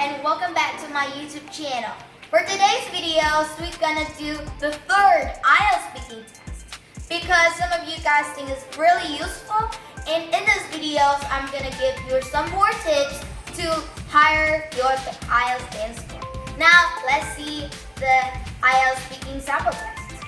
and welcome back to my YouTube channel. For today's videos, we're gonna do the third IELTS speaking test because some of you guys think it's really useful, and in this videos, I'm gonna give you some more tips to higher your IELTS band score. Now, let's see the IELTS speaking sample test.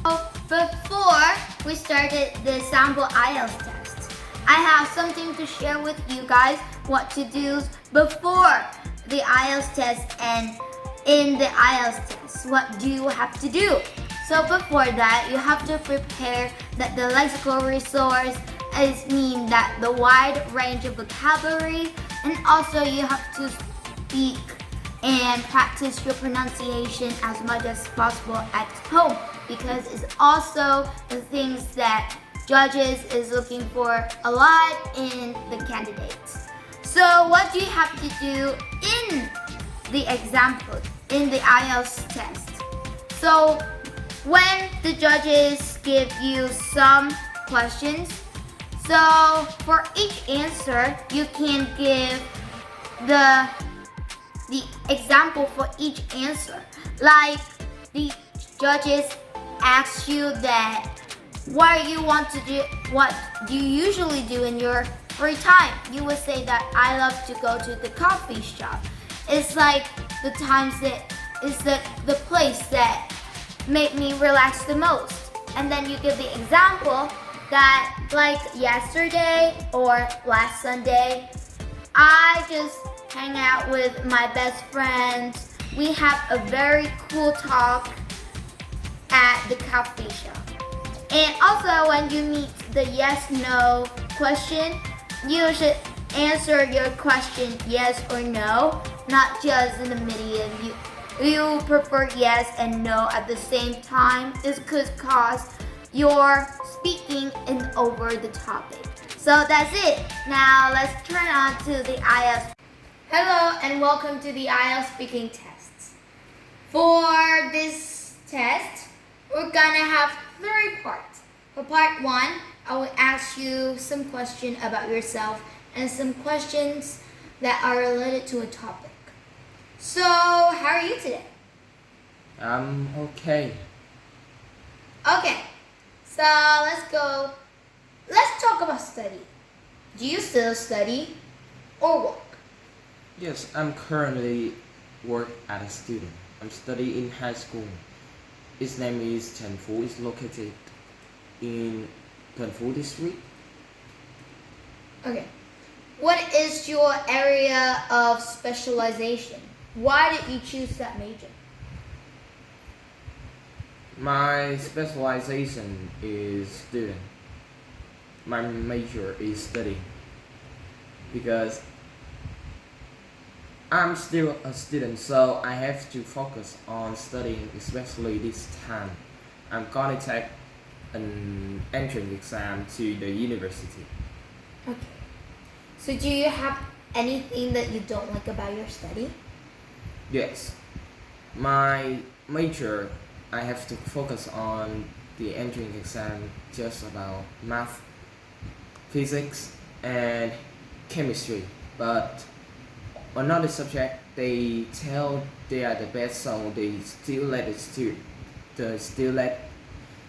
So, before we started the sample IELTS test, I have something to share with you guys what to do before the IELTS test and in the IELTS test. What do you have to do? So before that, you have to prepare that the lexical resource is mean that the wide range of vocabulary, and also you have to speak and practice your pronunciation as much as possible at home, because it's also the things that judges is looking for a lot in the candidates. So what do you have to do in the example, in the IELTS test? So when the judges give you some questions, so for each answer, you can give the example for each answer. Like the judges ask you that what you want to do, what do you usually do in your free time? You would say that I love to go to the coffee shop. It's like the times that is the place that make me relax the most. And then you give the example that like yesterday or last Sunday, I just hang out with my best friends. We have a very cool talk at the coffee shop. And also when you meet the yes/no question, you should answer your question yes or no, not just in the medium. You prefer yes and no at the same time. This could cause your speaking in over the topic. So that's it. Now let's turn on to the IELTS. Hello and welcome to the IELTS speaking tests. For this test, we're gonna have 3 parts. For part 1, I will ask you some questions about yourself and some questions that are related to a topic. So, how are you today? I'm okay. Okay, so let's go. Let's talk about study. Do you still study or work? Yes, I'm currently work as a student. I'm studying in high school. Its name is Tenfu. It's located in Tenfu district. Okay. What is your area of specialization? Why did you choose that major? My specialization is student. My major is study because I'm still a student, so I have to focus on studying, especially this time. I'm gonna take an entrance exam to the university. Okay. So do you have anything that you don't like about your study? Yes, my major, I have to focus on the entrance exam just about math, physics, and chemistry. But another subject, they tell they are the best, so they still let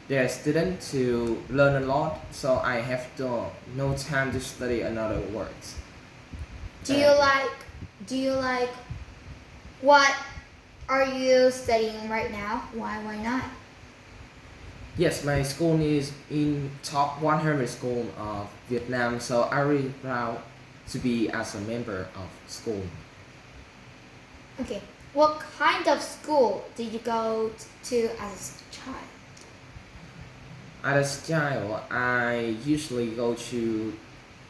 their student to learn a lot. So I have no time to study another words. Do you like what are you studying right now? Why not? Yes, my school is in top 100 school of Vietnam, so I'm really proud to be as a member of school. Okay. What kind of school did you go to as a child? As a child, I usually go to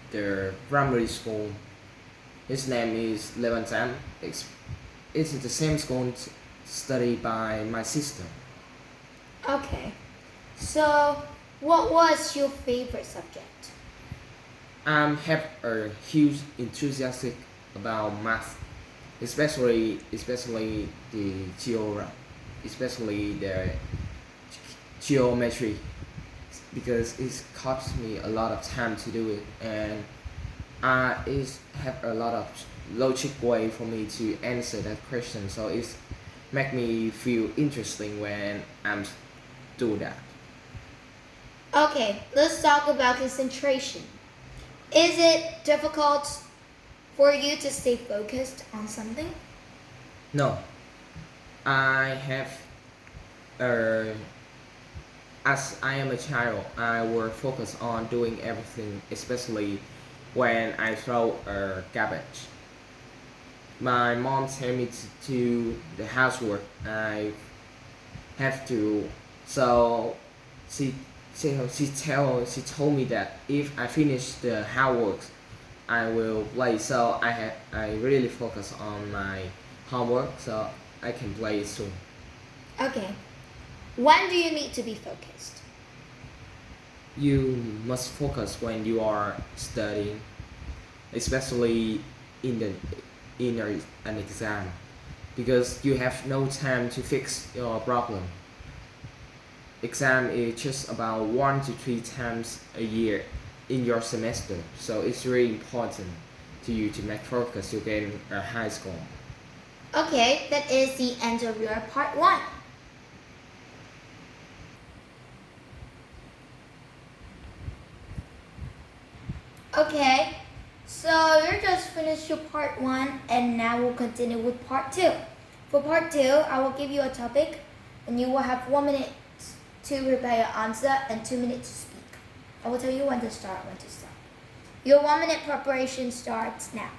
the primary school. Its name is Levantam. It's the same school studied by my sister. Okay. So, what was your favorite subject? I have a huge enthusiastic about math, especially the geometry, because it costs me a lot of time to do it, and it have a lot of logic way for me to answer that question. So it's make me feel interesting when I'm do that. Okay, let's talk about concentration. Is it difficult for you to stay focused on something? No, I have uh, as I am a child, I will focus on doing everything, especially when I throw garbage. My mom tell me to do the housework. I have to. So she she told me that if I finish the housework, I will play. So I really focus on my homework so I can play soon. Okay. When do you need to be focused? You must focus when you are studying, especially in the in an exam, because you have no time to fix your problem. Exam is just about 1 to 3 times a year in your semester, so it's really important to you to make focus to get a high score. Okay, that is the end of your part one. Okay, so you just finished your part one and now we'll continue with part two. For part two, I will give you a topic and you will have 1 minute to prepare your answer and 2 minutes to speak. I will tell you when to start, when to stop. Your 1 minute preparation starts now.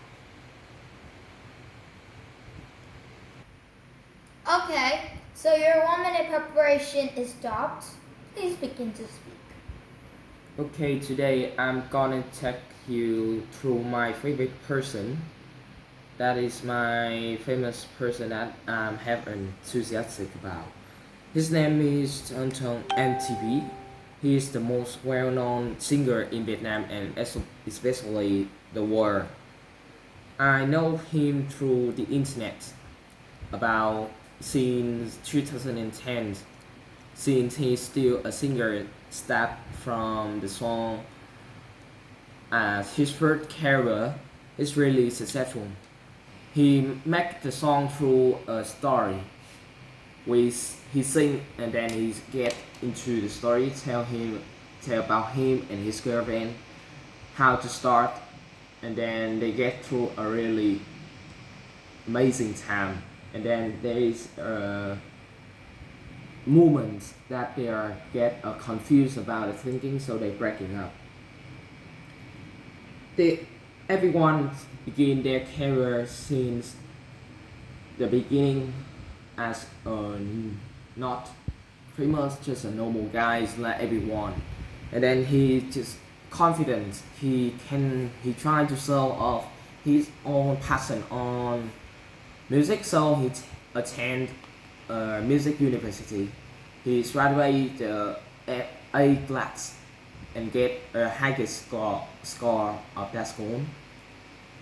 Okay, so your 1 minute preparation is stopped. Please begin to speak. Okay, today I'm gonna take you through my favorite person. That is my famous person that I'm have enthusiastic about. His name is Anton MTV. He is the most well-known singer in Vietnam and especially the world. I know him through the internet about since 2010, since he's still a singer start from the song as his first career is really successful. He make the song through a story. He sing and then he get into the story, tell about him and his girlfriend, how to start, and then they get through a really amazing time. And then there is moments that they are get confused about the thinking, so they breaking up. Everyone begin their career since the beginning as not famous, just a normal guy like everyone, and then he just confident. He try to show off his own passion on music, so he attend music university. He graduated A class and get a highest score of that school.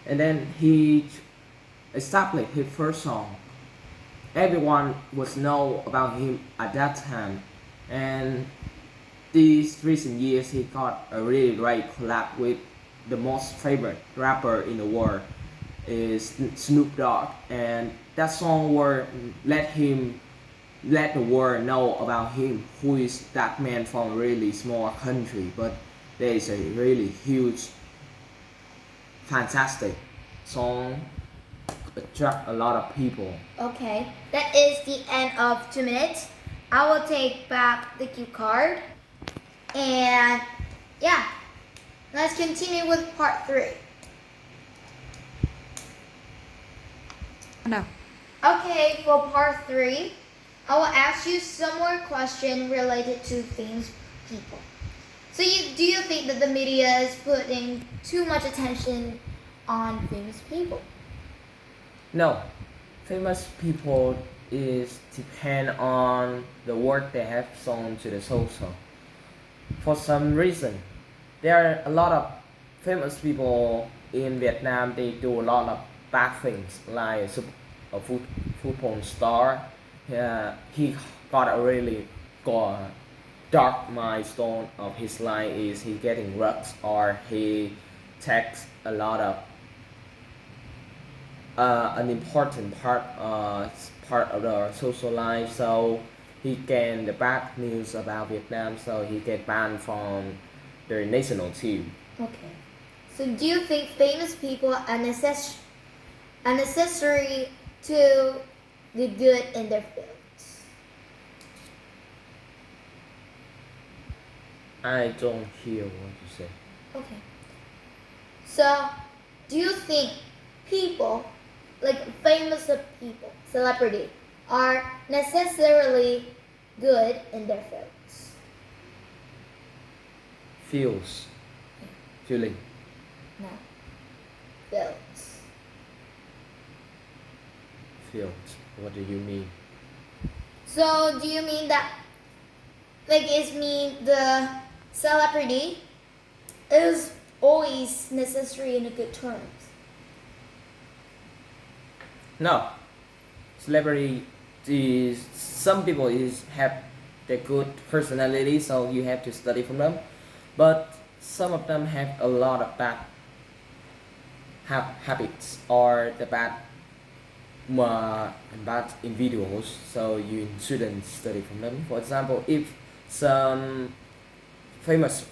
And then he established his first song. Everyone was know about him at that time, and these recent years he got a really great collab with the most favorite rapper in the world is Snoop Dogg, and that song will let the world know about him, who is that man from a really small country, but there is a really huge, fantastic song attract a lot of people. Okay, that is the end of 2 minutes. I will take back the cue card. And yeah, let's continue with part three. No. Okay, for part three, I will ask you some more questions related to famous people. So do you think that the media is putting too much attention on famous people? No, famous people is depend on the work they have shown to the social. For some reason, there are a lot of famous people in Vietnam. They do a lot of bad things, like a football star. He got a really dark milestone of his life is he getting drugs or he takes a lot of an important part of the social life. So he can the bad news about Vietnam. So he get banned from the national team. Okay. So do you think famous people are necessary to do good in their fields? I don't hear what you say. Okay. So do you think people, like famous people, celebrity, are necessarily good in their fields? Feeling. No. Fields. What do you mean? So do you mean that, like, is mean the celebrity is always necessary in a good terms? No. Celebrity is some people have the good personality, so you have to study from them. But some of them have a lot of bad habits or the bad individuals, so you shouldn't study from them. For example, if some famous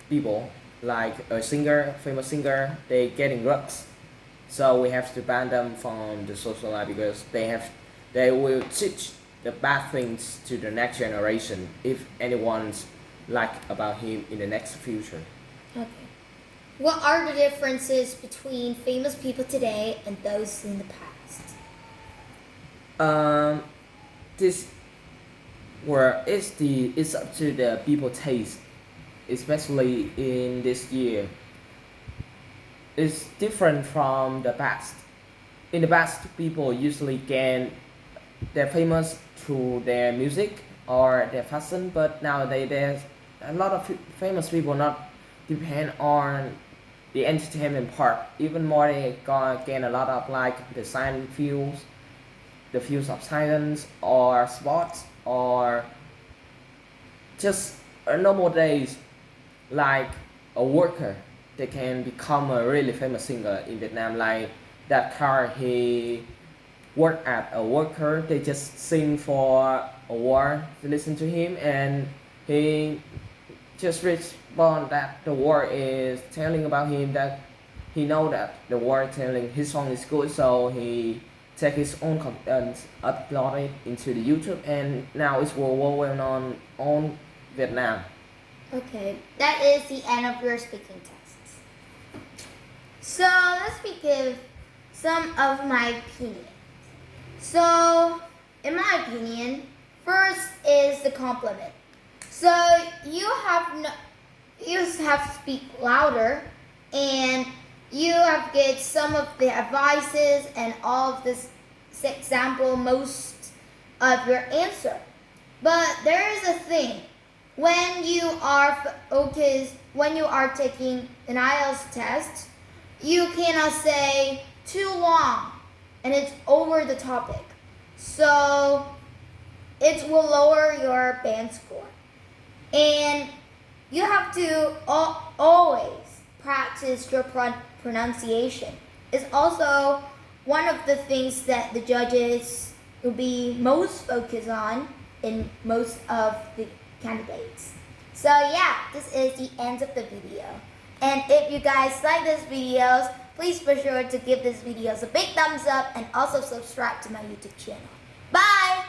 people like famous singer, they getting drugs, so we have to ban them from the social life because they will teach the bad things to the next generation if anyone's like about him in the next future. Okay. What are the differences between famous people today and those in the past? This it's up to the people taste, especially in this year. It's different from the past. In the past, people usually they're famous through their music or their fashion, but nowadays there's a lot of famous people not depend on the entertainment part. Even more, they gain a lot of like the science fields, the fields of science or sports or just normal days like a worker. They can become a really famous singer in Vietnam. Like that car, he worked at a worker. They just sing for a war to listen to him, and he just respond that the war is telling about him, that he know that the war telling his song is good, so he take his own content, upload it into the YouTube, and now it's well known on Vietnam. Okay, that is the end of your speaking tests. So let's begin some of my opinions. So, in my opinion, first is the compliment. So you have to speak louder, and you have get some of the advices and all of this example most of your answer. But there is a thing when you are when you are taking an IELTS test, you cannot say too long and it's over the topic. So it will lower your band score. And you have to always practice your pronunciation. It's also one of the things that the judges will be most focused on in most of the candidates. So yeah, this is the end of the video. And if you guys like this videos, please be sure to give this videos a big thumbs up and also subscribe to my YouTube channel. Bye!